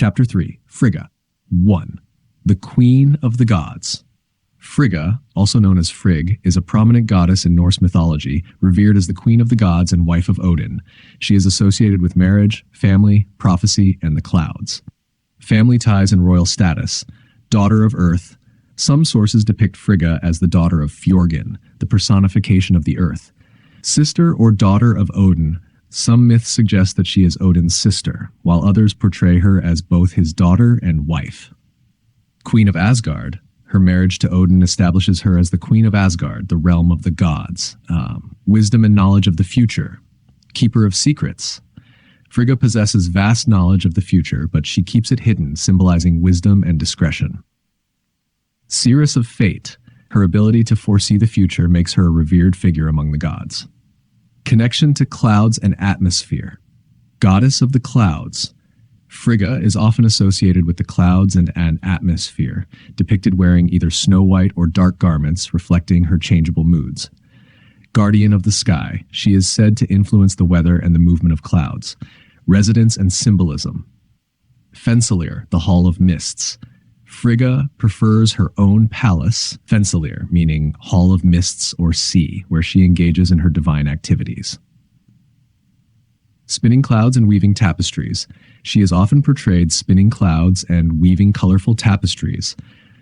Chapter 3, Frigga. 1. The Queen of the Gods. Frigga, also known as Frigg, is a prominent goddess in Norse mythology, revered as the queen of the gods and wife of Odin. She is associated with marriage, family, prophecy, and the clouds. Family ties and royal status. Daughter of Earth. Some sources depict Frigga as the daughter of Fjorgyn, the personification of the earth. Sister or daughter of Odin. Some myths suggest that she is Odin's sister, while others portray her as both his daughter and wife. Queen of Asgard. Her marriage to Odin establishes her as the Queen of Asgard, the realm of the gods. Wisdom and knowledge of the future. Keeper of secrets. Frigga possesses vast knowledge of the future, but she keeps it hidden, symbolizing wisdom and discretion. Seeress of fate. Her ability to foresee the future makes her a revered figure among the gods. Connection to clouds and atmosphere. Goddess of the clouds. Frigga is often associated with the clouds and an atmosphere, depicted wearing either snow-white or dark garments reflecting her changeable moods. Guardian of the sky. She is said to influence the weather and the movement of clouds. Residence and symbolism. Fensalir, the Hall of Mists. Frigga prefers her own palace, Fensalir, meaning Hall of Mists or Sea, where she engages in her divine activities. Spinning clouds and weaving tapestries. She is often portrayed spinning clouds and weaving colorful tapestries,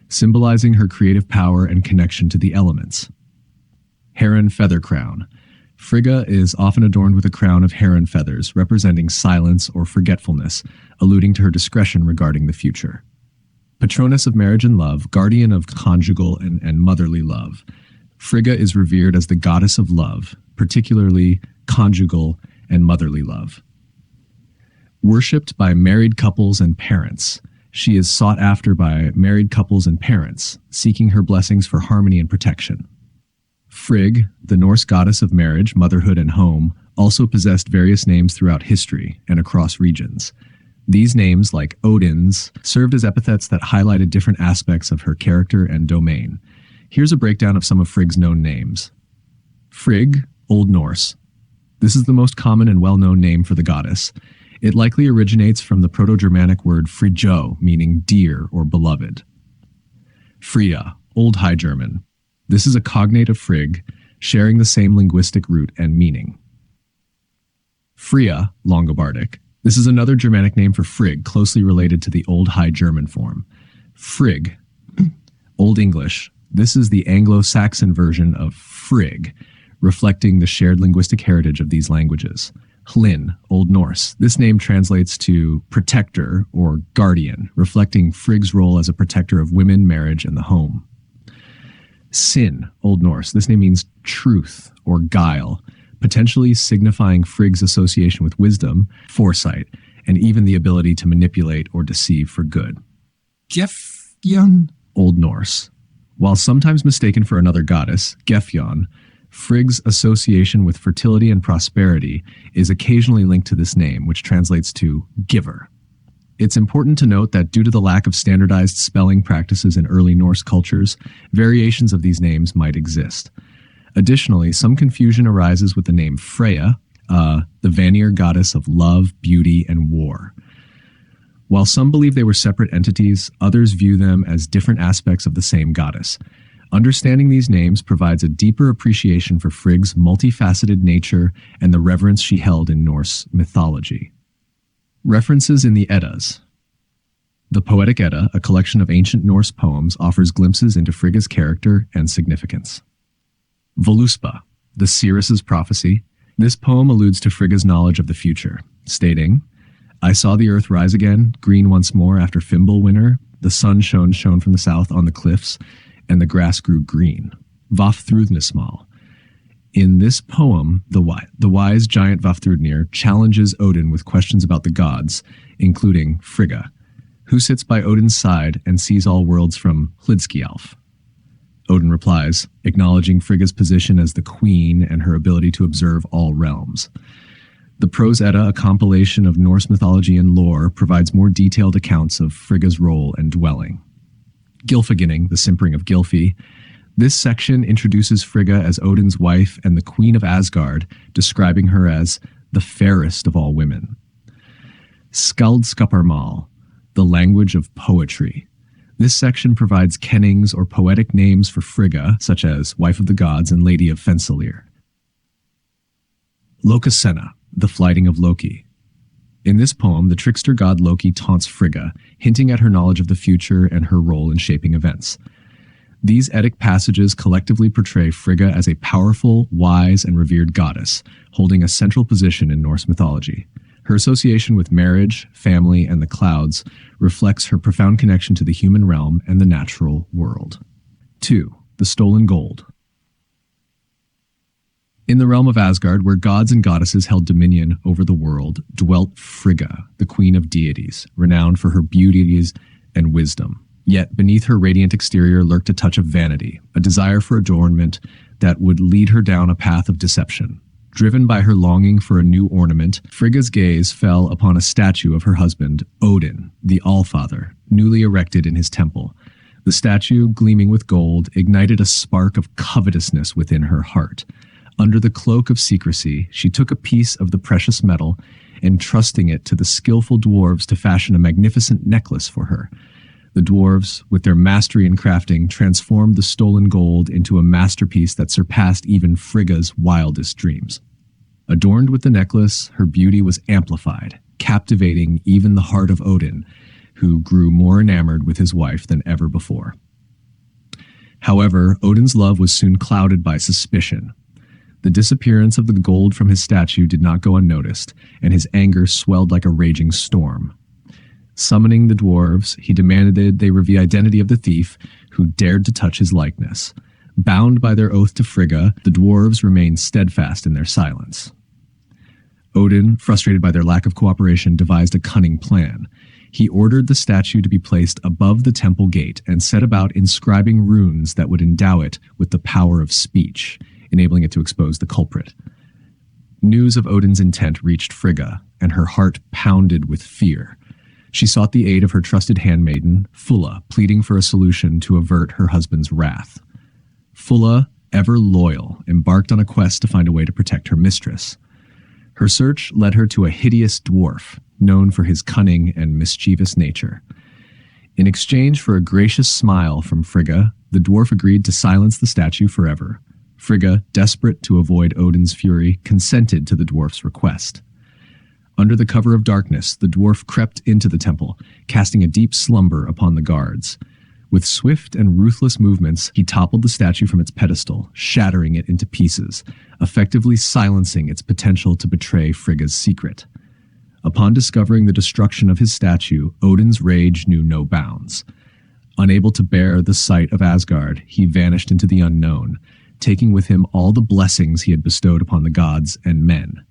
symbolizing her creative power and connection to the elements. Heron feather crown. Frigga is often adorned with a crown of heron feathers, representing silence or forgetfulness, alluding to her discretion regarding the future. Patroness of marriage and love, guardian of conjugal and motherly love. Frigga is revered as the goddess of love, particularly conjugal and motherly love. Worshipped by married couples and parents. She is sought after by married couples and parents, seeking her blessings for harmony and protection. Frigg, the Norse goddess of marriage, motherhood, and home, also possessed various names throughout history and across regions. These names, like Odin's, served as epithets that highlighted different aspects of her character and domain. Here's a breakdown of some of Frigg's known names. Frigg, Old Norse. This is the most common and well-known name for the goddess. It likely originates from the Proto-Germanic word frijo, meaning dear or beloved. Frigga, Old High German. This is a cognate of Frigg, sharing the same linguistic root and meaning. Frigga, Longobardic. This is another Germanic name for Frigg, closely related to the Old High German form. Frigg, Old English. This is the Anglo-Saxon version of Frigg, reflecting the shared linguistic heritage of these languages. Hlin, Old Norse. This name translates to protector or guardian, reflecting Frigg's role as a protector of women, marriage, and the home. Sin, Old Norse. This name means truth or guile, potentially signifying Frigg's association with wisdom, foresight, and even the ability to manipulate or deceive for good. Gefjon, Old Norse. While sometimes mistaken for another goddess, Gefjon, Frigg's association with fertility and prosperity is occasionally linked to this name, which translates to giver. It's important to note that due to the lack of standardized spelling practices in early Norse cultures, variations of these names might exist. Additionally, some confusion arises with the name Freyja, the Vanir goddess of love, beauty, and war. While some believe they were separate entities, others view them as different aspects of the same goddess. Understanding these names provides a deeper appreciation for Frigg's multifaceted nature and the reverence she held in Norse mythology. References in the Eddas. The Poetic Edda, a collection of ancient Norse poems, offers glimpses into Frigga's character and significance. Voluspa, the Seeress's prophecy. This poem alludes to Frigga's knowledge of the future, stating, "I saw the earth rise again, green once more after Fimble winter. The sun shone from the south on the cliffs, and the grass grew green." Vafthrudnismal. In this poem, the wise giant Vafthrudnir challenges Odin with questions about the gods, including Frigga, who sits by Odin's side and sees all worlds from Hlidskialf. Odin replies, acknowledging Frigga's position as the queen and her ability to observe all realms. The Prose Edda, a compilation of Norse mythology and lore, provides more detailed accounts of Frigga's role and dwelling. Gylfaginning, the Simpering of Gylfi. This section introduces Frigga as Odin's wife and the Queen of Asgard, describing her as the fairest of all women. Skaldskaparmal, the language of poetry. This section provides kennings or poetic names for Frigga, such as Wife of the Gods and Lady of Fensalir. Lokasenna, the flighting of Loki. In this poem, the trickster god Loki taunts Frigga, hinting at her knowledge of the future and her role in shaping events. These Eddic passages collectively portray Frigga as a powerful, wise, and revered goddess, holding a central position in Norse mythology. Her association with marriage, family, and the clouds reflects her profound connection to the human realm and the natural world. 2. The stolen gold. In the realm of Asgard, where gods and goddesses held dominion over the world, dwelt Frigga, the queen of deities, renowned for her beauties and wisdom. Yet beneath her radiant exterior lurked a touch of vanity, a desire for adornment that would lead her down a path of deception. Driven by her longing for a new ornament, Frigga's gaze fell upon a statue of her husband, Odin, the Allfather, newly erected in his temple. The statue, gleaming with gold, ignited a spark of covetousness within her heart. Under the cloak of secrecy, she took a piece of the precious metal, entrusting it to the skillful dwarves to fashion a magnificent necklace for her. The dwarves, with their mastery in crafting, transformed the stolen gold into a masterpiece that surpassed even Frigga's wildest dreams. Adorned with the necklace, her beauty was amplified, captivating even the heart of Odin, who grew more enamored with his wife than ever before. However, Odin's love was soon clouded by suspicion. The disappearance of the gold from his statue did not go unnoticed, and his anger swelled like a raging storm. Summoning the dwarves, he demanded they reveal the identity of the thief who dared to touch his likeness. Bound by their oath to Frigga, the dwarves remained steadfast in their silence. Odin, frustrated by their lack of cooperation, devised a cunning plan. He ordered the statue to be placed above the temple gate and set about inscribing runes that would endow it with the power of speech, enabling it to expose the culprit. News of Odin's intent reached Frigga, and her heart pounded with fear. She sought the aid of her trusted handmaiden, Fulla, pleading for a solution to avert her husband's wrath. Fulla, ever loyal, embarked on a quest to find a way to protect her mistress. Her search led her to a hideous dwarf, known for his cunning and mischievous nature. In exchange for a gracious smile from Frigga, the dwarf agreed to silence the statue forever. Frigga, desperate to avoid Odin's fury, consented to the dwarf's request. Under the cover of darkness, the dwarf crept into the temple, casting a deep slumber upon the guards. With swift and ruthless movements, he toppled the statue from its pedestal, shattering it into pieces, effectively silencing its potential to betray Frigga's secret. Upon discovering the destruction of his statue, Odin's rage knew no bounds. Unable to bear the sight of Asgard, he vanished into the unknown, taking with him all the blessings he had bestowed upon the gods and men.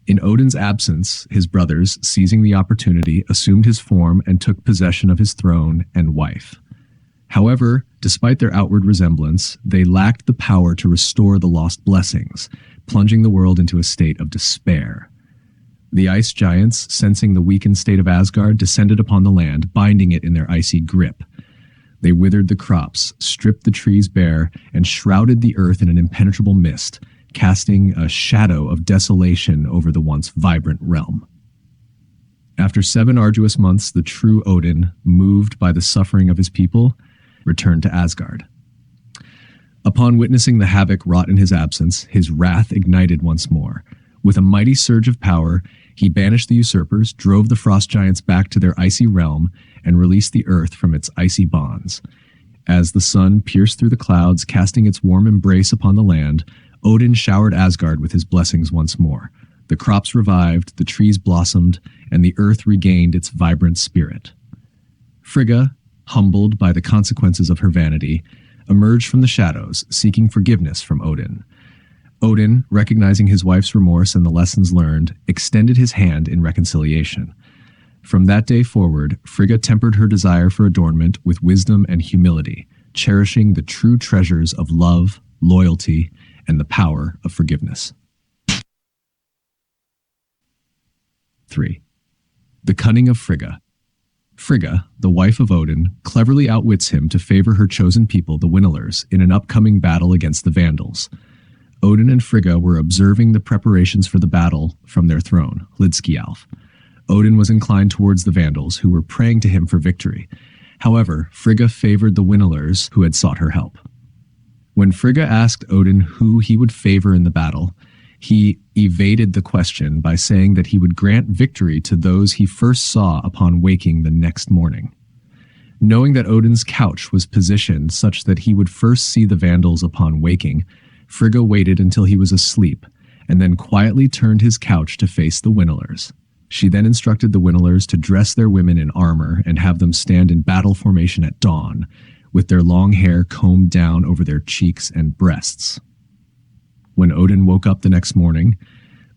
In Odin's absence, his brothers, seizing the opportunity, assumed his form and took possession of his throne and wife. However, despite their outward resemblance, they lacked the power to restore the lost blessings, plunging the world into a state of despair. The ice giants, sensing the weakened state of Asgard, descended upon the land, binding it in their icy grip. They withered the crops, stripped the trees bare, and shrouded the earth in an impenetrable mist, casting a shadow of desolation over the once vibrant realm. After 7 arduous months, the true Odin, moved by the suffering of his people, returned to Asgard. Upon witnessing the havoc wrought in his absence, his wrath ignited once more. With a mighty surge of power, he banished the usurpers, drove the frost giants back to their icy realm, and released the earth from its icy bonds. As the sun pierced through the clouds, casting its warm embrace upon the land, Odin showered Asgard with his blessings once more. The crops revived, the trees blossomed, and the earth regained its vibrant spirit. Frigga, humbled by the consequences of her vanity, emerged from the shadows, seeking forgiveness from Odin. Odin, recognizing his wife's remorse and the lessons learned, extended his hand in reconciliation. From that day forward, Frigga tempered her desire for adornment with wisdom and humility, cherishing the true treasures of love, loyalty, and the power of forgiveness. 3. The cunning of Frigga. Frigga, the wife of Odin, cleverly outwits him to favor her chosen people, the Winnelers, in an upcoming battle against the Vandals. Odin and Frigga were observing the preparations for the battle from their throne, Hlidskialf. Odin was inclined towards the Vandals, who were praying to him for victory. However, Frigga favored the Winnelers, who had sought her help. When Frigga asked Odin who he would favor in the battle, he evaded the question by saying that he would grant victory to those he first saw upon waking the next morning. Knowing that Odin's couch was positioned such that he would first see the Vandals upon waking, Frigga waited until he was asleep, and then quietly turned his couch to face the Winnelers. She then instructed the Winnelers to dress their women in armor and have them stand in battle formation at dawn, with their long hair combed down over their cheeks and breasts. When Odin woke up the next morning,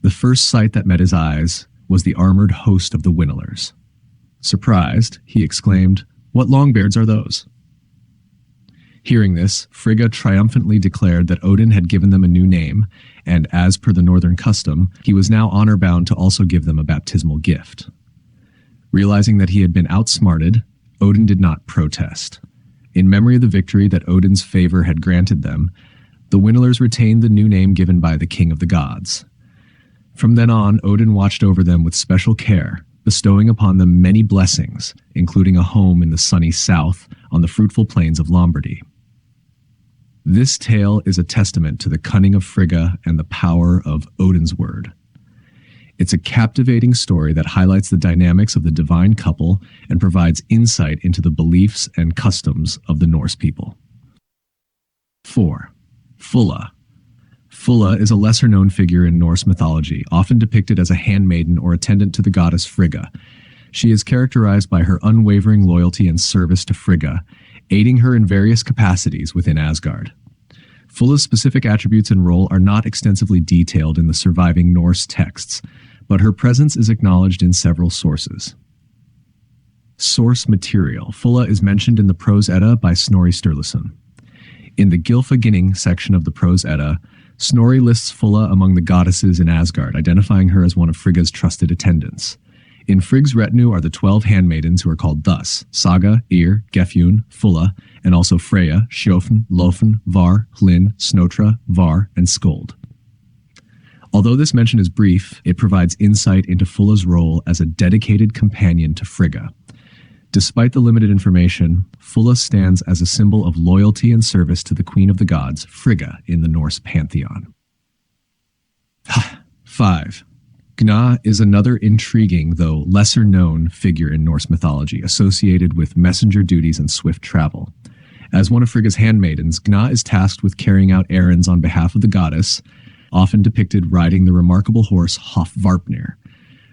the first sight that met his eyes was the armored host of the Winnelers. Surprised, he exclaimed, "What longbeards are those?" Hearing this, Frigga triumphantly declared that Odin had given them a new name, and as per the northern custom, he was now honor-bound to also give them a baptismal gift. Realizing that he had been outsmarted, Odin did not protest. In memory of the victory that Odin's favor had granted them, the Winnelers retained the new name given by the king of the gods. From then on, Odin watched over them with special care, bestowing upon them many blessings, including a home in the sunny south on the fruitful plains of Lombardy. This tale is a testament to the cunning of Frigga and the power of Odin's word. It's a captivating story that highlights the dynamics of the divine couple and provides insight into the beliefs and customs of the Norse people. 4. Fulla. Fulla is a lesser-known figure in Norse mythology, often depicted as a handmaiden or attendant to the goddess Frigga. She is characterized by her unwavering loyalty and service to Frigga, aiding her in various capacities within Asgard. Fulla's specific attributes and role are not extensively detailed in the surviving Norse texts, but her presence is acknowledged in several sources. Source material. Fulla is mentioned in the Prose Edda by Snorri Sturluson. In the Gylfaginning section of the Prose Edda, Snorri lists Fulla among the goddesses in Asgard, identifying her as one of Frigga's trusted attendants. In Frigg's retinue are the 12 handmaidens who are called thus: Saga, Ir, Gefjon, Fulla, and also Freyja, Sjofn, Lofn, Var, Hlin, Snotra, Var, and Skuld. Although this mention is brief, it provides insight into Fulla's role as a dedicated companion to Frigga. Despite the limited information, Fulla stands as a symbol of loyalty and service to the Queen of the Gods, Frigga, in the Norse pantheon. 5. Gna is another intriguing, though lesser-known, figure in Norse mythology, associated with messenger duties and swift travel. As one of Frigga's handmaidens, Gna is tasked with carrying out errands on behalf of the goddess, often depicted riding the remarkable horse Hofvarpnir.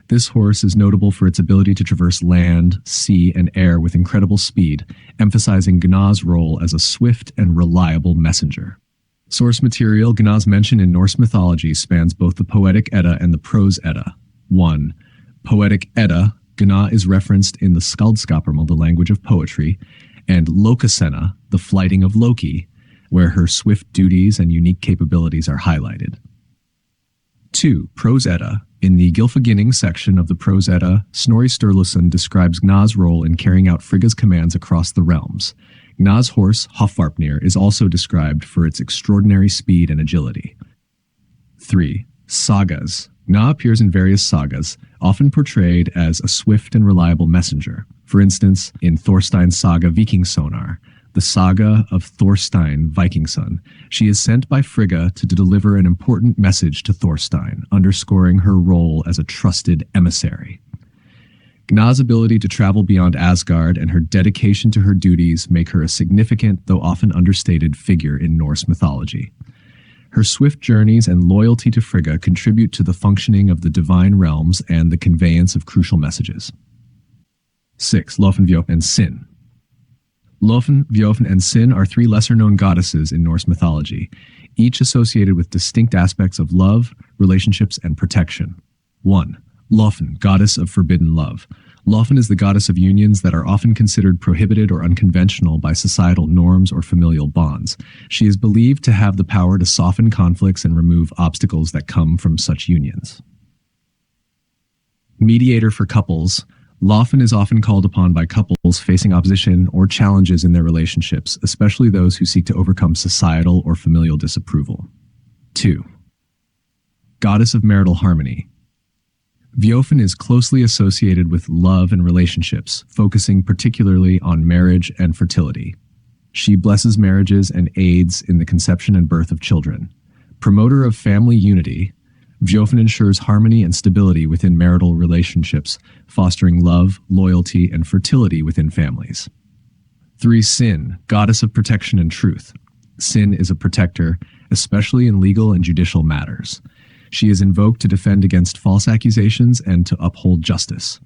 This horse is notable for its ability to traverse land, sea, and air with incredible speed, emphasizing Gna's role as a swift and reliable messenger. Source material. Gna's mention in Norse mythology spans both the Poetic Edda and the Prose Edda. 1. Poetic Edda. Gna is referenced in the Skaldskaparmal, the language of poetry, and Lokasenna, the flighting of Loki, where her swift duties and unique capabilities are highlighted. 2. Prose Edda. In the Gylfaginning section of the Prose Edda, Snorri Sturluson describes Gna's role in carrying out Frigga's commands across the realms. Gna's horse, Hofvarpnir, is also described for its extraordinary speed and agility. 3. Sagas. Gna appears in various sagas, often portrayed as a swift and reliable messenger. For instance, in Thorstein's saga Vikingsonar, the saga of Thorstein, Vikingson, she is sent by Frigga to deliver an important message to Thorstein, underscoring her role as a trusted emissary. Gna's ability to travel beyond Asgard and her dedication to her duties make her a significant, though often understated, figure in Norse mythology. Her swift journeys and loyalty to Frigga contribute to the functioning of the divine realms and the conveyance of crucial messages. 6. Lofn, Vjofn, and Sin. Lofn, Vjofn, and Sin are three lesser-known goddesses in Norse mythology, each associated with distinct aspects of love, relationships, and protection. 1. Lofn, goddess of forbidden love. Lofn is the goddess of unions that are often considered prohibited or unconventional by societal norms or familial bonds. She is believed to have the power to soften conflicts and remove obstacles that come from such unions. Mediator for couples. Lofn is often called upon by couples facing opposition or challenges in their relationships, especially those who seek to overcome societal or familial disapproval. 2. Goddess of marital harmony. Gefjon is closely associated with love and relationships, focusing particularly on marriage and fertility. She blesses marriages and aids in the conception and birth of children. Promoter of family unity, Gefjon ensures harmony and stability within marital relationships, fostering love, loyalty, and fertility within families. 3. Sin, goddess of protection and truth. Sin is a protector, especially in legal and judicial matters. She is invoked to defend against false accusations and to uphold justice.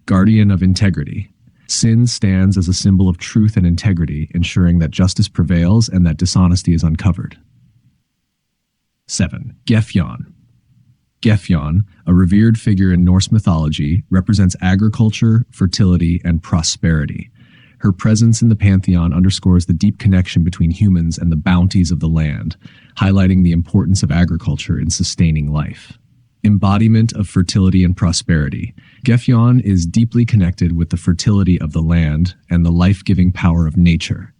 Guardian of integrity. Sin stands as a symbol of truth and integrity, ensuring that justice prevails and that dishonesty is uncovered. 7. Gefjon. Gefjon, a revered figure in Norse mythology, represents agriculture, fertility, and prosperity. Her presence in the pantheon underscores the deep connection between humans and the bounties of the land, highlighting the importance of agriculture in sustaining life. Embodiment of fertility and prosperity. Gefjon is deeply connected with the fertility of the land and the life-giving power of nature.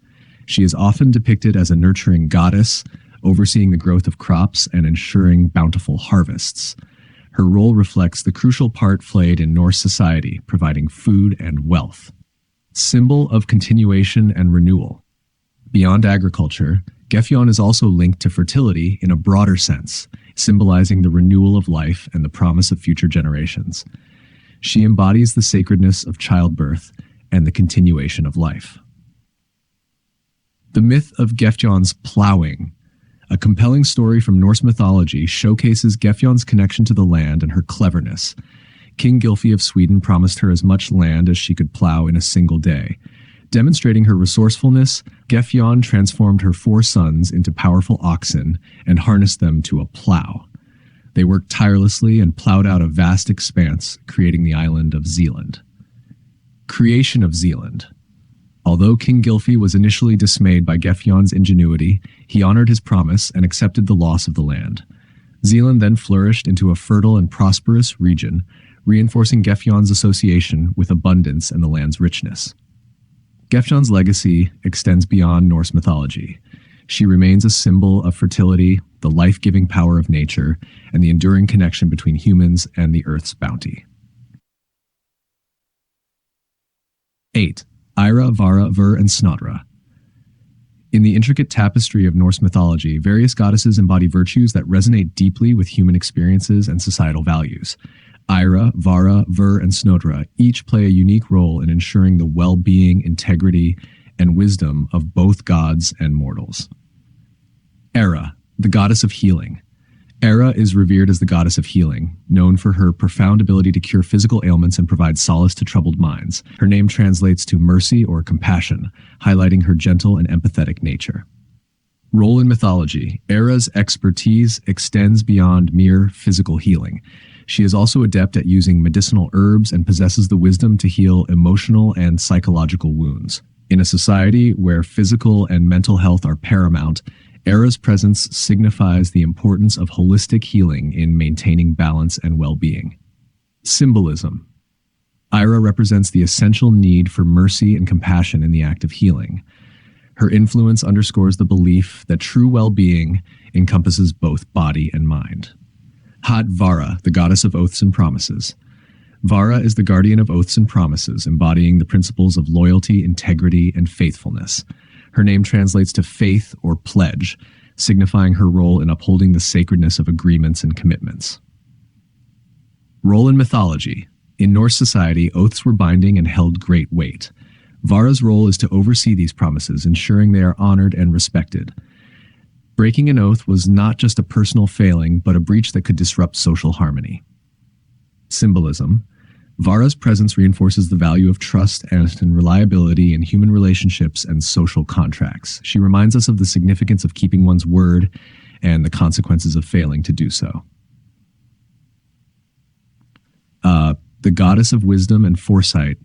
She is often depicted as a nurturing goddess, overseeing the growth of crops and ensuring bountiful harvests. Her role reflects the crucial part played in Norse society, providing food and wealth. Symbol of continuation and renewal. Beyond agriculture, Gefjon is also linked to fertility in a broader sense, symbolizing the renewal of life and the promise of future generations. She embodies the sacredness of childbirth and the continuation of life. The myth of Gefjon's plowing. A compelling story from Norse mythology showcases Gefjon's connection to the land and her cleverness. King Gylfi of Sweden promised her as much land as she could plow in a single day. Demonstrating her resourcefulness, Gefjon transformed her 4 sons into powerful oxen and harnessed them to a plow. They worked tirelessly and plowed out a vast expanse, creating the island of Zealand. Creation of Zealand. Although King Gylfi was initially dismayed by Gefjon's ingenuity, he honored his promise and accepted the loss of the land. Zealand then flourished into a fertile and prosperous region, reinforcing Gefjon's association with abundance and the land's richness. Gefjon's legacy extends beyond Norse mythology. She remains a symbol of fertility, the life-giving power of nature, and the enduring connection between humans and the earth's bounty. 8. Ira, Vara, Ver, and Snodra. In the intricate tapestry of Norse mythology, various goddesses embody virtues that resonate deeply with human experiences and societal values. Ira, Vara, Ver, and Snodra each play a unique role in ensuring the well-being, integrity, and wisdom of both gods and mortals. Era, the goddess of healing. Era is revered as the goddess of healing, known for her profound ability to cure physical ailments and provide solace to troubled minds. Her name translates to mercy or compassion, highlighting her gentle and empathetic nature. Role in mythology. Era's expertise extends beyond mere physical healing. She is also adept at using medicinal herbs and possesses the wisdom to heal emotional and psychological wounds. In a society where physical and mental health are paramount, Era's presence signifies the importance of holistic healing in maintaining balance and well-being. Symbolism. Ira represents the essential need for mercy and compassion in the act of healing. Her influence underscores the belief that true well-being encompasses both body and mind. Hat Vara, the goddess of oaths and promises. Vara is the guardian of oaths and promises, embodying the principles of loyalty, integrity, and faithfulness. Her name translates to faith or pledge, signifying her role in upholding the sacredness of agreements and commitments. Role in mythology. In Norse society, oaths were binding and held great weight. Vara's role is to oversee these promises, ensuring they are honored and respected. Breaking an oath was not just a personal failing, but a breach that could disrupt social harmony. Symbolism. Vara's presence reinforces the value of trust and reliability in human relationships and social contracts. She reminds us of the significance of keeping one's word and the consequences of failing to do so. The goddess of wisdom and foresight.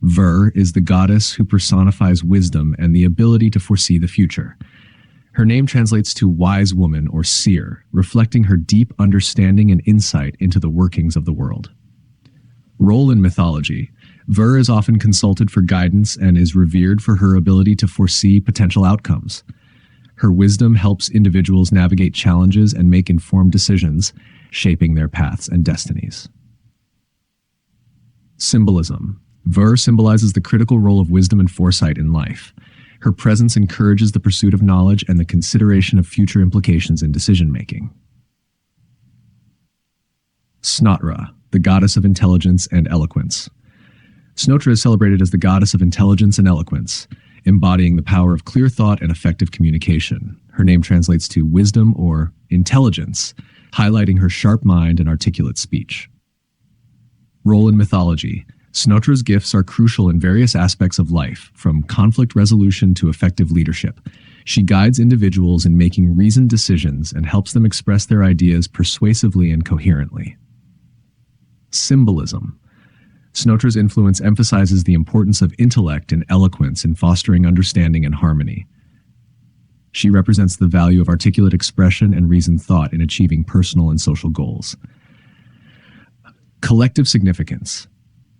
Ver is the goddess who personifies wisdom and the ability to foresee the future. Her name translates to wise woman or seer, reflecting her deep understanding and insight into the workings of the world. Role in mythology. Ver is often consulted for guidance and is revered for her ability to foresee potential outcomes. Her wisdom helps individuals navigate challenges and make informed decisions, shaping their paths and destinies. Symbolism. Ver symbolizes the critical role of wisdom and foresight in life. Her presence encourages the pursuit of knowledge and the consideration of future implications in decision-making. Snotra, the goddess of intelligence and eloquence. Snotra is celebrated as the goddess of intelligence and eloquence, embodying the power of clear thought and effective communication. Her name translates to wisdom or intelligence, highlighting her sharp mind and articulate speech. Role in mythology. Snotra's gifts are crucial in various aspects of life, from conflict resolution to effective leadership. She guides individuals in making reasoned decisions and helps them express their ideas persuasively and coherently. Symbolism. Snotra's influence emphasizes the importance of intellect and eloquence in fostering understanding and harmony. She represents the value of articulate expression and reasoned thought in achieving personal and social goals. Collective significance.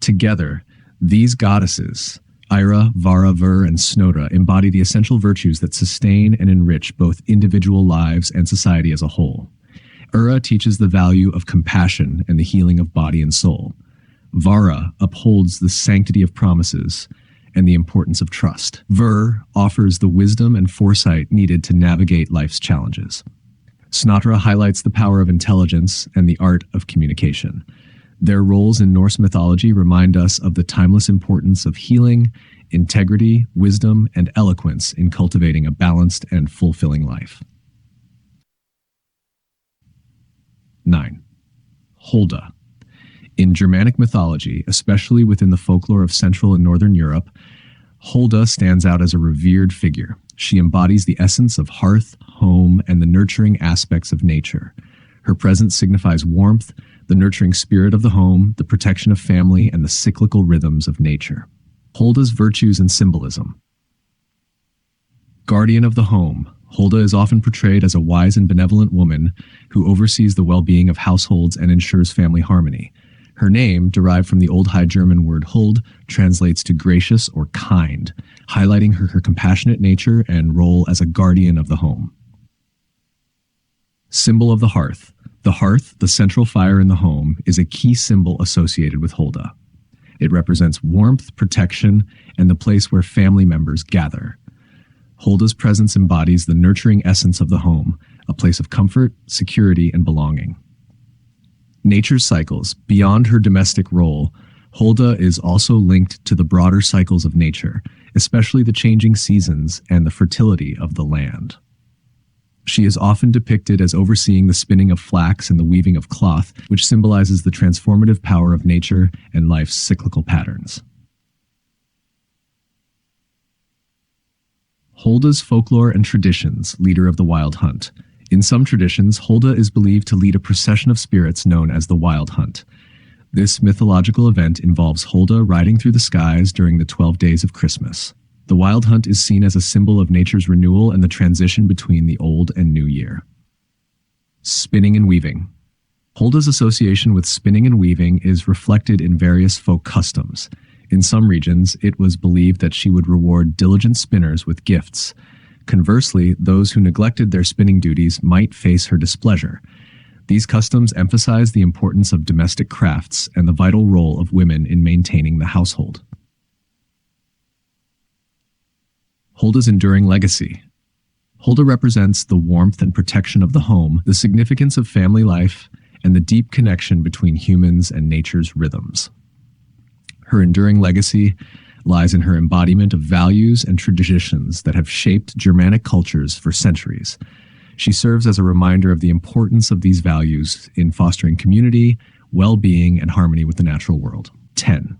Together, these goddesses, j.r.r, Vara, Ver, and Snotra, embody the essential virtues that sustain and enrich both individual lives and society as a whole. J.r.r teaches the value of compassion and the healing of body and soul. Vara upholds the sanctity of promises and the importance of trust. Ver offers the wisdom and foresight needed to navigate life's challenges. Snotra highlights the power of intelligence and the art of communication. Their roles in Norse mythology remind us of the timeless importance of healing, integrity, wisdom, and eloquence in cultivating a balanced and fulfilling life. 9. Holda. In Germanic mythology, especially within the folklore of Central and Northern Europe, Holda stands out as a revered figure. She embodies the essence of hearth, home, and the nurturing aspects of nature. Her presence signifies warmth, the nurturing spirit of the home, the protection of family, and the cyclical rhythms of nature. Holda's virtues and symbolism. Guardian of the home, Holda is often portrayed as a wise and benevolent woman who oversees the well-being of households and ensures family harmony. Her name, derived from the Old High German word Huld, translates to gracious or kind, highlighting her compassionate nature and role as a guardian of the home. Symbol of the hearth. The hearth, the central fire in the home, is a key symbol associated with Holda. It represents warmth, protection, and the place where family members gather. Holda's presence embodies the nurturing essence of the home, a place of comfort, security, and belonging. Nature's cycles. Beyond her domestic role, Holda is also linked to the broader cycles of nature, especially the changing seasons and the fertility of the land. She is often depicted as overseeing the spinning of flax and the weaving of cloth, which symbolizes the transformative power of nature and life's cyclical patterns. Holda's folklore and traditions, leader of the Wild Hunt. In some traditions, Holda is believed to lead a procession of spirits known as the Wild Hunt. This mythological event involves Holda riding through the skies during the 12 days of Christmas. The Wild Hunt is seen as a symbol of nature's renewal and the transition between the old and new year. Spinning and weaving. Holda's association with spinning and weaving is reflected in various folk customs. In some regions, it was believed that she would reward diligent spinners with gifts. Conversely, those who neglected their spinning duties might face her displeasure. These customs emphasize the importance of domestic crafts and the vital role of women in maintaining the household. Holda's enduring legacy. Holda represents the warmth and protection of the home, the significance of family life, and the deep connection between humans and nature's rhythms. Her enduring legacy lies in her embodiment of values and traditions that have shaped Germanic cultures for centuries. She serves as a reminder of the importance of these values in fostering community, well-being, and harmony with the natural world. 10.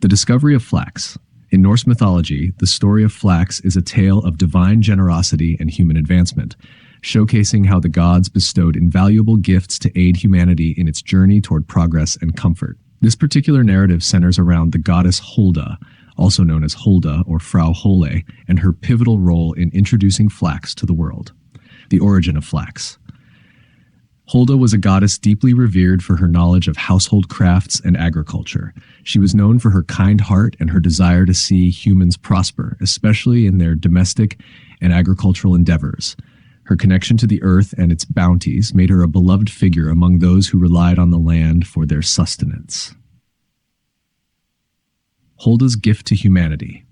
The discovery of flax. In Norse mythology, the story of flax is a tale of divine generosity and human advancement, showcasing how the gods bestowed invaluable gifts to aid humanity in its journey toward progress and comfort. This particular narrative centers around the goddess Holda, also known as Holda or Frau Hole, and her pivotal role in introducing flax to the world. The origin of flax. Holda was a goddess deeply revered for her knowledge of household crafts and agriculture. She was known for her kind heart and her desire to see humans prosper, especially in their domestic and agricultural endeavors. Her connection to the earth and its bounties made her a beloved figure among those who relied on the land for their sustenance. Holda's gift to humanity.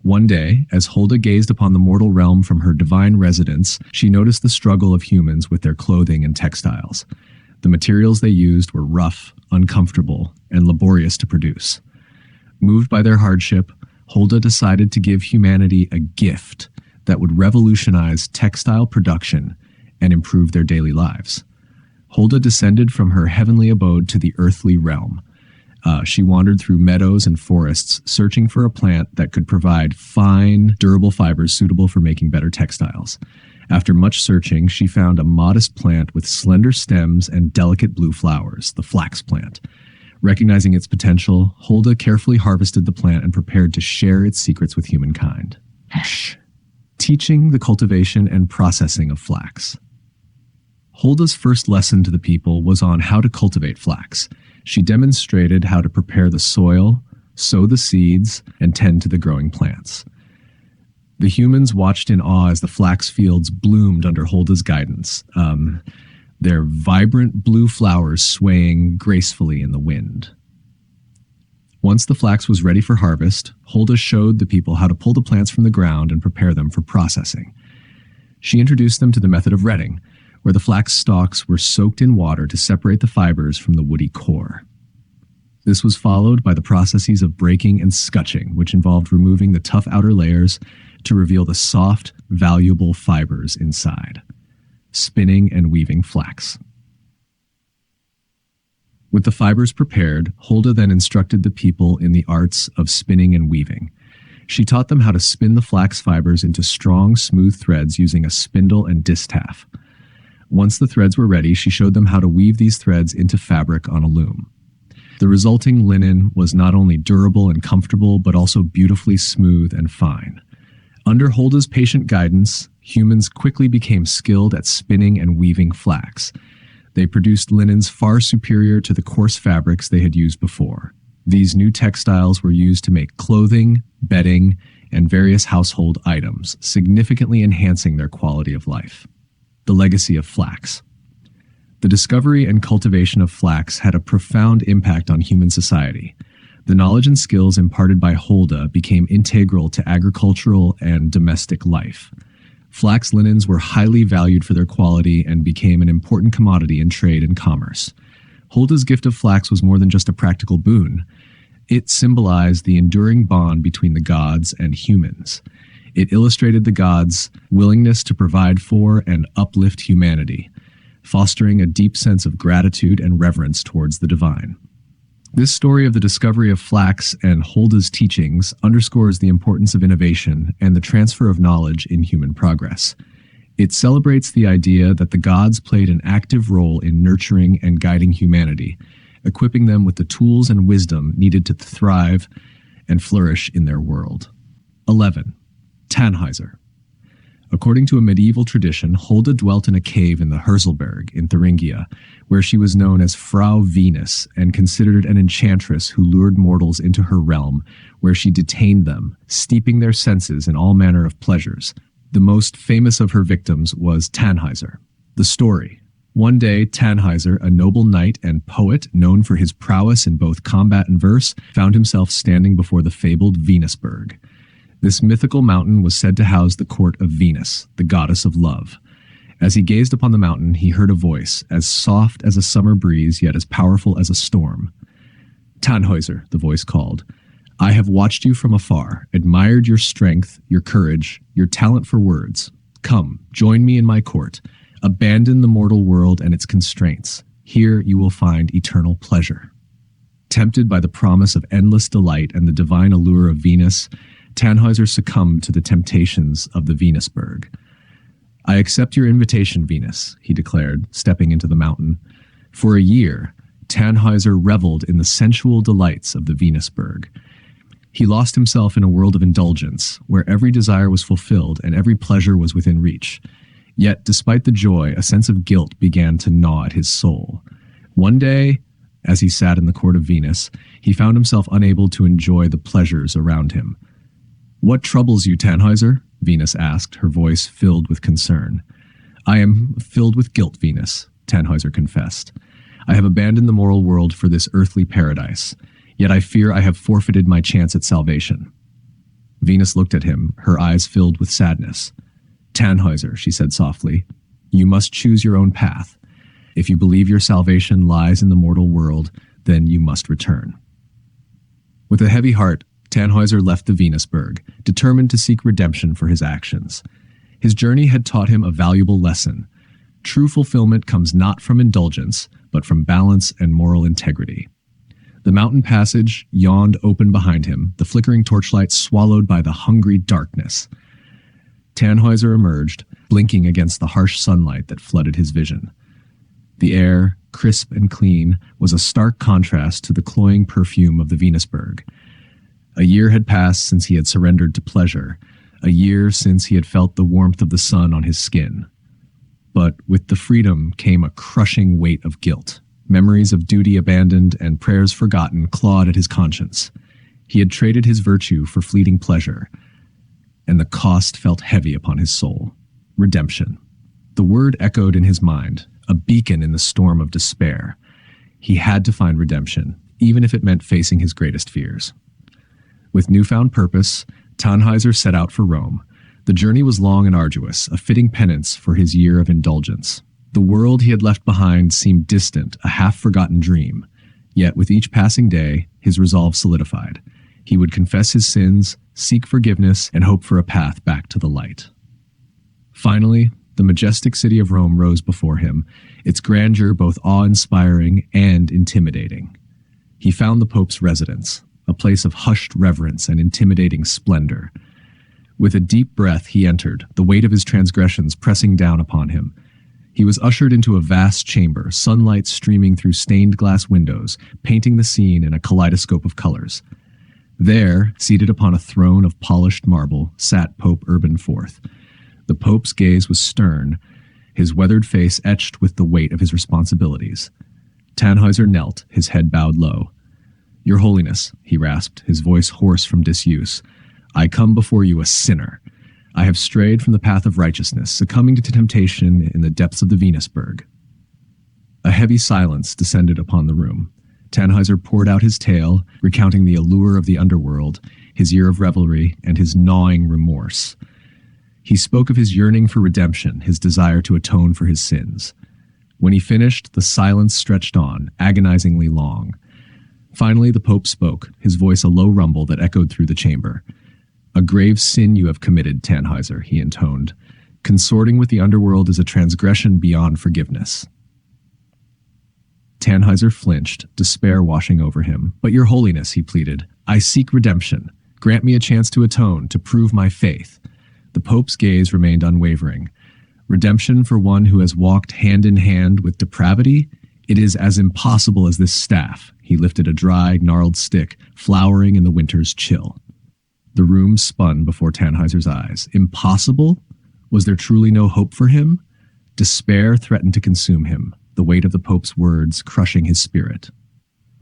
One day, as Holda gazed upon the mortal realm from her divine residence, she noticed the struggle of humans with their clothing and textiles. The materials they used were rough, uncomfortable, and laborious to produce. Moved by their hardship, Holda decided to give humanity a gift that would revolutionize textile production and improve their daily lives. Holda descended from her heavenly abode to the earthly realm. She wandered through meadows and forests, searching for a plant that could provide fine, durable fibers suitable for making better textiles. After much searching, she found a modest plant with slender stems and delicate blue flowers, the flax plant. Recognizing its potential, Holda carefully harvested the plant and prepared to share its secrets with humankind. Teaching the cultivation and processing of flax. Holda's first lesson to the people was on how to cultivate flax. She demonstrated how to prepare the soil, sow the seeds, and tend to the growing plants. The humans watched in awe as the flax fields bloomed under Holda's guidance, their vibrant blue flowers swaying gracefully in the wind. Once the flax was ready for harvest, Holda showed the people how to pull the plants from the ground and prepare them for processing. She introduced them to the method of retting, where the flax stalks were soaked in water to separate the fibers from the woody core. This was followed by the processes of breaking and scutching, which involved removing the tough outer layers to reveal the soft, valuable fibers inside. Spinning and weaving flax. With the fibers prepared, Holda then instructed the people in the arts of spinning and weaving. She taught them how to spin the flax fibers into strong, smooth threads using a spindle and distaff. Once the threads were ready, she showed them how to weave these threads into fabric on a loom. The resulting linen was not only durable and comfortable, but also beautifully smooth and fine. Under Holda's patient guidance, humans quickly became skilled at spinning and weaving flax. They produced linens far superior to the coarse fabrics they had used before. These new textiles were used to make clothing, bedding, and various household items, significantly enhancing their quality of life. The legacy of flax. The discovery and cultivation of flax had a profound impact on human society. The knowledge and skills imparted by Holda became integral to agricultural and domestic life. Flax linens were highly valued for their quality and became an important commodity in trade and commerce. Holda's gift of flax was more than just a practical boon. It symbolized the enduring bond between the gods and humans. It illustrated the gods' willingness to provide for and uplift humanity, fostering a deep sense of gratitude and reverence towards the divine. This story of the discovery of flax and Holda's teachings underscores the importance of innovation and the transfer of knowledge in human progress. It celebrates the idea that the gods played an active role in nurturing and guiding humanity, equipping them with the tools and wisdom needed to thrive and flourish in their world. 11. Tannhauser. According to a medieval tradition, Holda dwelt in a cave in the Hörselberg in Thuringia, where she was known as Frau Venus and considered an enchantress who lured mortals into her realm, where she detained them, steeping their senses in all manner of pleasures. The most famous of her victims was Tannhauser. The story. One day, Tannhauser, a noble knight and poet known for his prowess in both combat and verse, found himself standing before the fabled Venusberg. This mythical mountain was said to house the court of Venus, the goddess of love. As he gazed upon the mountain, he heard a voice, as soft as a summer breeze, yet as powerful as a storm. Tannhauser, the voice called, I have watched you from afar, admired your strength, your courage, your talent for words. Come, join me in my court. Abandon the mortal world and its constraints. Here you will find eternal pleasure. Tempted by the promise of endless delight and the divine allure of Venus, Tannhauser succumbed to the temptations of the Venusberg. I accept your invitation, Venus, he declared, stepping into the mountain. For a year, Tannhauser reveled in the sensual delights of the Venusberg. He lost himself in a world of indulgence, where every desire was fulfilled and every pleasure was within reach. Yet, despite the joy, a sense of guilt began to gnaw at his soul. One day, as he sat in the court of Venus, he found himself unable to enjoy the pleasures around him. What troubles you, Tannhauser? Venus asked, her voice filled with concern. I am filled with guilt, Venus, Tannhauser confessed. I have abandoned the moral world for this earthly paradise. Yet I fear I have forfeited my chance at salvation." Venus looked at him, her eyes filled with sadness. "Tannhauser," she said softly, "you must choose your own path. If you believe your salvation lies in the mortal world, then you must return." With a heavy heart, Tannhauser left the Venusberg, determined to seek redemption for his actions. His journey had taught him a valuable lesson. True fulfillment comes not from indulgence, but from balance and moral integrity. The mountain passage yawned open behind him, the flickering torchlight swallowed by the hungry darkness. Tannhauser emerged, blinking against the harsh sunlight that flooded his vision. The air, crisp and clean, was a stark contrast to the cloying perfume of the Venusberg. A year had passed since he had surrendered to pleasure, a year since he had felt the warmth of the sun on his skin. But with the freedom came a crushing weight of guilt. Memories of duty abandoned and prayers forgotten clawed at his conscience. He had traded his virtue for fleeting pleasure, and the cost felt heavy upon his soul. Redemption. The word echoed in his mind, a beacon in the storm of despair. He had to find redemption, even if it meant facing his greatest fears. With newfound purpose, Tannhauser set out for Rome. The journey was long and arduous, a fitting penance for his year of indulgence. The world he had left behind seemed distant, a half-forgotten dream. Yet with each passing day, his resolve solidified. He would confess his sins, seek forgiveness, and hope for a path back to the light. Finally, the majestic city of Rome rose before him, its grandeur both awe-inspiring and intimidating. He found the Pope's residence, a place of hushed reverence and intimidating splendor. With a deep breath he entered, the weight of his transgressions pressing down upon him. He was ushered into a vast chamber, sunlight streaming through stained glass windows, painting the scene in a kaleidoscope of colors. There, seated upon a throne of polished marble, sat Pope Urban IV. The Pope's gaze was stern, his weathered face etched with the weight of his responsibilities. Tannhauser knelt, his head bowed low. "Your Holiness," he rasped, his voice hoarse from disuse, "I come before you a sinner. I have strayed from the path of righteousness, succumbing to temptation in the depths of the Venusberg." A heavy silence descended upon the room. Tannhauser poured out his tale, recounting the allure of the underworld, his year of revelry, and his gnawing remorse. He spoke of his yearning for redemption, his desire to atone for his sins. When he finished, the silence stretched on, agonizingly long. Finally, the Pope spoke, his voice a low rumble that echoed through the chamber. "A grave sin you have committed, Tannhauser," he intoned. "Consorting with the underworld is a transgression beyond forgiveness." Tannhauser flinched, despair washing over him. "But Your Holiness," he pleaded, "I seek redemption. Grant me a chance to atone, to prove my faith." The Pope's gaze remained unwavering. "Redemption for one who has walked hand in hand with depravity? It is as impossible as this staff." He lifted a dry, gnarled stick, flowering in the winter's chill. The room spun before Tannhauser's eyes. Impossible? Was there truly no hope for him? Despair threatened to consume him, the weight of the Pope's words crushing his spirit.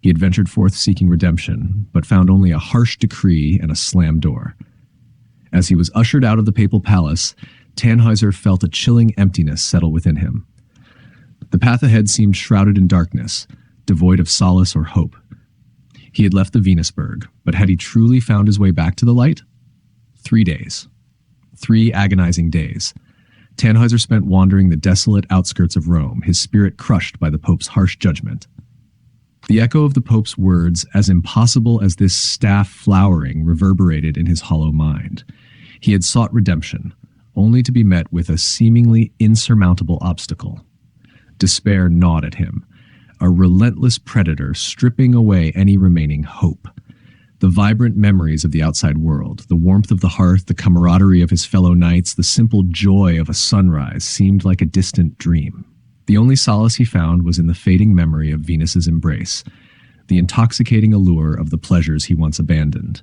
He had ventured forth seeking redemption, but found only a harsh decree and a slammed door. As he was ushered out of the papal palace, Tannhauser felt a chilling emptiness settle within him. The path ahead seemed shrouded in darkness, devoid of solace or hope. He had left the Venusberg, but had he truly found his way back to the light? 3 days. 3 agonizing days. Tannhauser spent wandering the desolate outskirts of Rome, his spirit crushed by the Pope's harsh judgment. The echo of the Pope's words, as impossible as this staff flowering, reverberated in his hollow mind. He had sought redemption, only to be met with a seemingly insurmountable obstacle. Despair gnawed at him, a relentless predator stripping away any remaining hope. The vibrant memories of the outside world, the warmth of the hearth, the camaraderie of his fellow knights, the simple joy of a sunrise seemed like a distant dream. The only solace he found was in the fading memory of Venus's embrace, the intoxicating allure of the pleasures he once abandoned.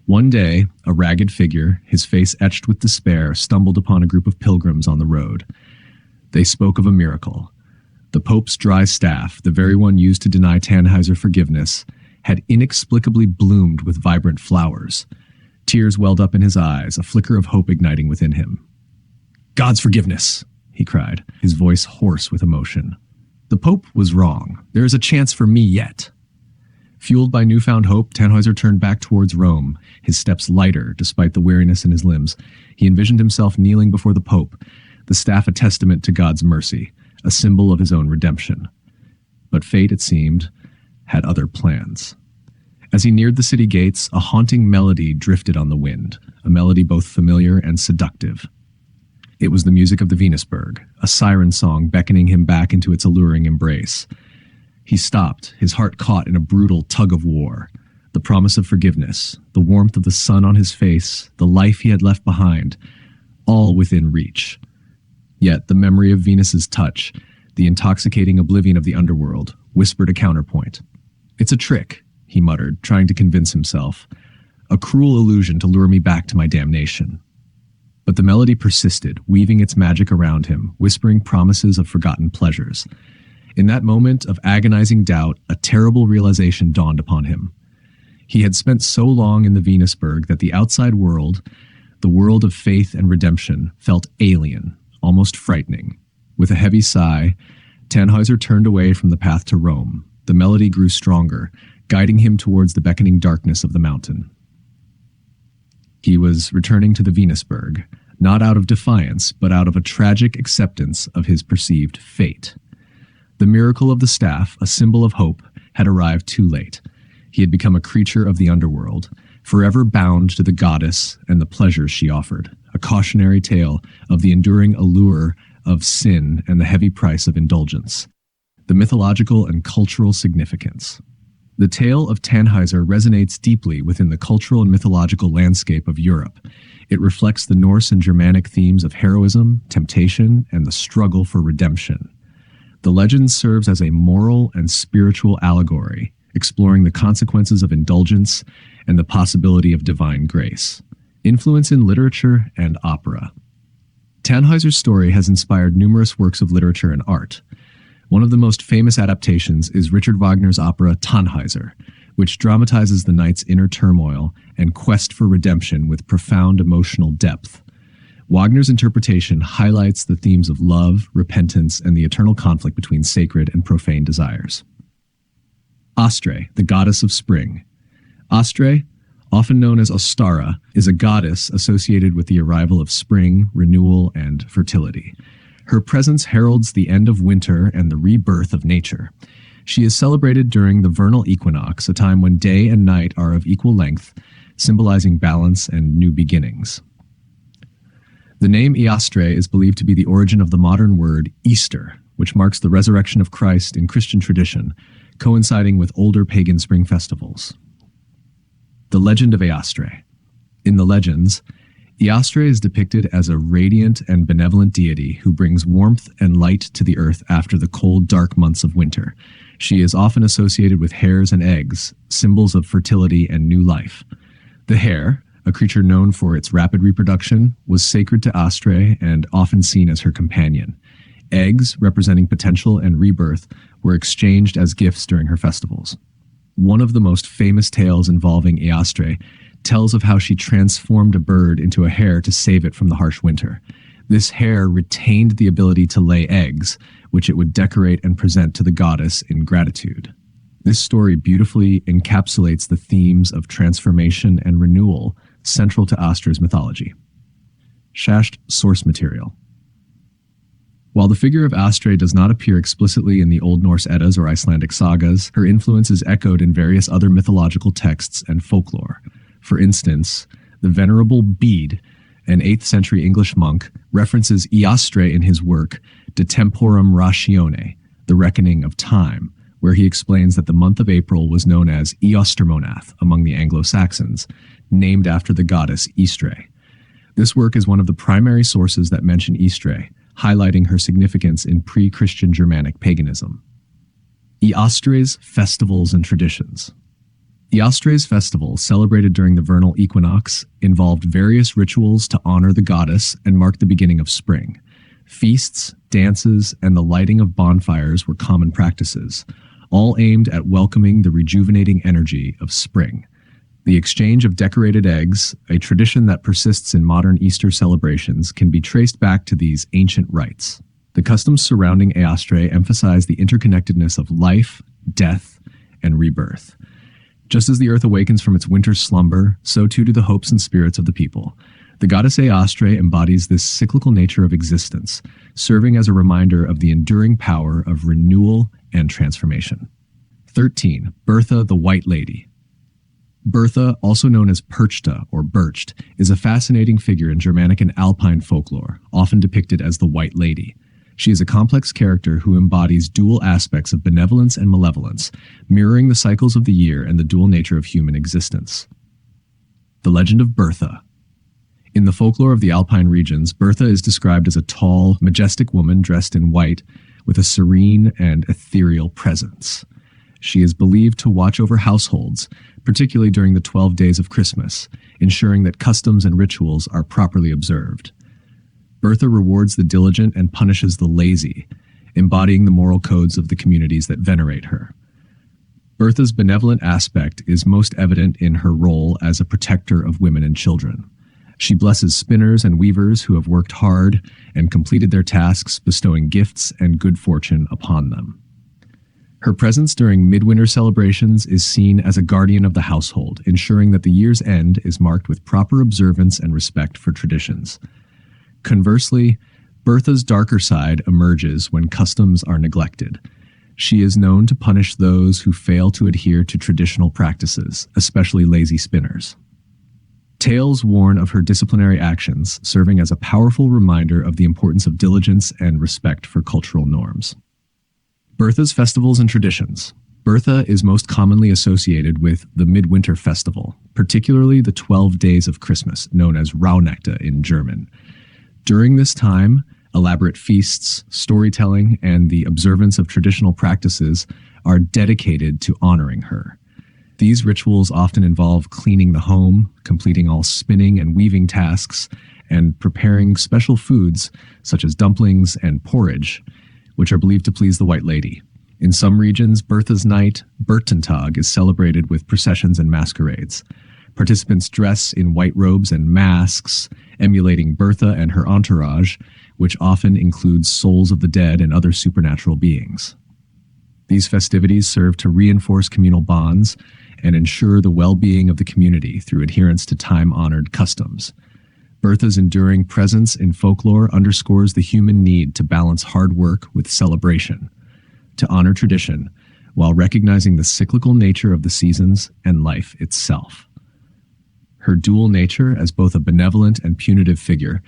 One day, a ragged figure, his face etched with despair, stumbled upon a group of pilgrims on the road. They spoke of a miracle. The Pope's dry staff, the very one used to deny Tannhauser forgiveness, had inexplicably bloomed with vibrant flowers. Tears welled up in his eyes, a flicker of hope igniting within him. "God's forgiveness!" he cried, his voice hoarse with emotion. "The Pope was wrong. There is a chance for me yet." Fueled by newfound hope, Tannhauser turned back towards Rome, his steps lighter despite the weariness in his limbs. He envisioned himself kneeling before the Pope, the staff a testament to God's mercy, a symbol of his own redemption. But fate, it seemed, had other plans. As he neared the city gates, a haunting melody drifted on the wind, a melody both familiar and seductive. It was the music of the Venusberg, a siren song beckoning him back into its alluring embrace. He stopped, his heart caught in a brutal tug of war. The promise of forgiveness, the warmth of the sun on his face, the life he had left behind, all within reach. Yet the memory of Venus's touch, the intoxicating oblivion of the underworld, whispered a counterpoint. "It's a trick," he muttered, trying to convince himself. "A cruel illusion to lure me back to my damnation." But the melody persisted, weaving its magic around him, whispering promises of forgotten pleasures. In that moment of agonizing doubt, a terrible realization dawned upon him. He had spent so long in the Venusberg that the outside world, the world of faith and redemption, felt alien, almost frightening. With a heavy sigh, Tannhauser turned away from the path to Rome. The melody grew stronger, guiding him towards the beckoning darkness of the mountain. He was returning to the Venusberg, not out of defiance, but out of a tragic acceptance of his perceived fate. The miracle of the staff, a symbol of hope, had arrived too late. He had become a creature of the underworld, forever bound to the goddess and the pleasures she offered, a cautionary tale of the enduring allure of sin and the heavy price of indulgence, the mythological and cultural significance. The tale of Tannhauser resonates deeply within the cultural and mythological landscape of Europe. It reflects the Norse and Germanic themes of heroism, temptation, and the struggle for redemption. The legend serves as a moral and spiritual allegory, exploring the consequences of indulgence and the possibility of divine grace. Influence in literature and opera. Tannhauser's story has inspired numerous works of literature and art. One of the most famous adaptations is Richard Wagner's opera Tannhauser, which dramatizes the knight's inner turmoil and quest for redemption with profound emotional depth. Wagner's interpretation highlights the themes of love, repentance, and the eternal conflict between sacred and profane desires. Eostre, the goddess of spring. Eostre, often known as Ostara, is a goddess associated with the arrival of spring, renewal, and fertility. Her presence heralds the end of winter and the rebirth of nature. She is celebrated during the vernal equinox, a time when day and night are of equal length, symbolizing balance and new beginnings. The name Eostre is believed to be the origin of the modern word Easter, which marks the resurrection of Christ in Christian tradition, coinciding with older pagan spring festivals. The legend of Eostre. In the legends, Eostre is depicted as a radiant and benevolent deity who brings warmth and light to the earth after the cold, dark months of winter. She is often associated with hares and eggs, symbols of fertility and new life. The hare, a creature known for its rapid reproduction, was sacred to Eostre and often seen as her companion. Eggs, representing potential and rebirth, were exchanged as gifts during her festivals. One of the most famous tales involving Eostre tells of how she transformed a bird into a hare to save it from the harsh winter. This hare retained the ability to lay eggs, which it would decorate and present to the goddess in gratitude. This story beautifully encapsulates the themes of transformation and renewal central to Eostre's mythology. Shasht source material. While the figure of Eostre does not appear explicitly in the Old Norse Eddas or Icelandic sagas, her influence is echoed in various other mythological texts and folklore. For instance, the Venerable Bede, an 8th century English monk, references Eostre in his work De Temporum Ratione, The Reckoning of Time, where he explains that the month of April was known as Eostermonath among the Anglo-Saxons, named after the goddess Eostre. This work is one of the primary sources that mention Eostre, highlighting her significance in pre-Christian Germanic paganism. Eostre's festivals and traditions. Eostre's festival, celebrated during the vernal equinox, involved various rituals to honor the goddess and mark the beginning of spring. Feasts, dances, and the lighting of bonfires were common practices, all aimed at welcoming the rejuvenating energy of spring. The exchange of decorated eggs, a tradition that persists in modern Easter celebrations, can be traced back to these ancient rites. The customs surrounding Eostre emphasize the interconnectedness of life, death, and rebirth. Just as the earth awakens from its winter slumber, so too do the hopes and spirits of the people. The goddess Eostre embodies this cyclical nature of existence, serving as a reminder of the enduring power of renewal and transformation. 13. Bertha the White Lady. Bertha, also known as Perchta or Birched, is a fascinating figure in Germanic and Alpine folklore, often depicted as the White Lady. She is a complex character who embodies dual aspects of benevolence and malevolence, mirroring the cycles of the year and the dual nature of human existence. The legend of Bertha. In the folklore of the Alpine regions, Bertha is described as a tall, majestic woman dressed in white with a serene and ethereal presence. She is believed to watch over households, particularly during the 12 days of Christmas, ensuring that customs and rituals are properly observed. Bertha rewards the diligent and punishes the lazy, embodying the moral codes of the communities that venerate her. Bertha's benevolent aspect is most evident in her role as a protector of women and children. She blesses spinners and weavers who have worked hard and completed their tasks, bestowing gifts and good fortune upon them. Her presence during midwinter celebrations is seen as a guardian of the household, ensuring that the year's end is marked with proper observance and respect for traditions. Conversely, Bertha's darker side emerges when customs are neglected. She is known to punish those who fail to adhere to traditional practices, especially lazy spinners. Tales warn of her disciplinary actions, serving as a powerful reminder of the importance of diligence and respect for cultural norms. Bertha's festivals and traditions. Bertha is most commonly associated with the Midwinter Festival, particularly the 12 days of Christmas, known as Rauhnächte in German. During this time, elaborate feasts, storytelling, and the observance of traditional practices are dedicated to honoring her. These rituals often involve cleaning the home, completing all spinning and weaving tasks, and preparing special foods such as dumplings and porridge, which are believed to please the White Lady. In some regions, Bertha's Night, Bertentag, is celebrated with processions and masquerades. Participants dress in white robes and masks, emulating Bertha and her entourage, which often includes souls of the dead and other supernatural beings. These festivities serve to reinforce communal bonds and ensure the well-being of the community through adherence to time-honored customs. Bertha's enduring presence in folklore underscores the human need to balance hard work with celebration, to honor tradition, while recognizing the cyclical nature of the seasons and life itself. Her dual nature as both a benevolent and punitive figure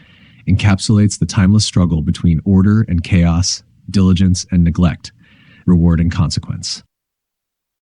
encapsulates the timeless struggle between order and chaos, diligence and neglect, reward and consequence.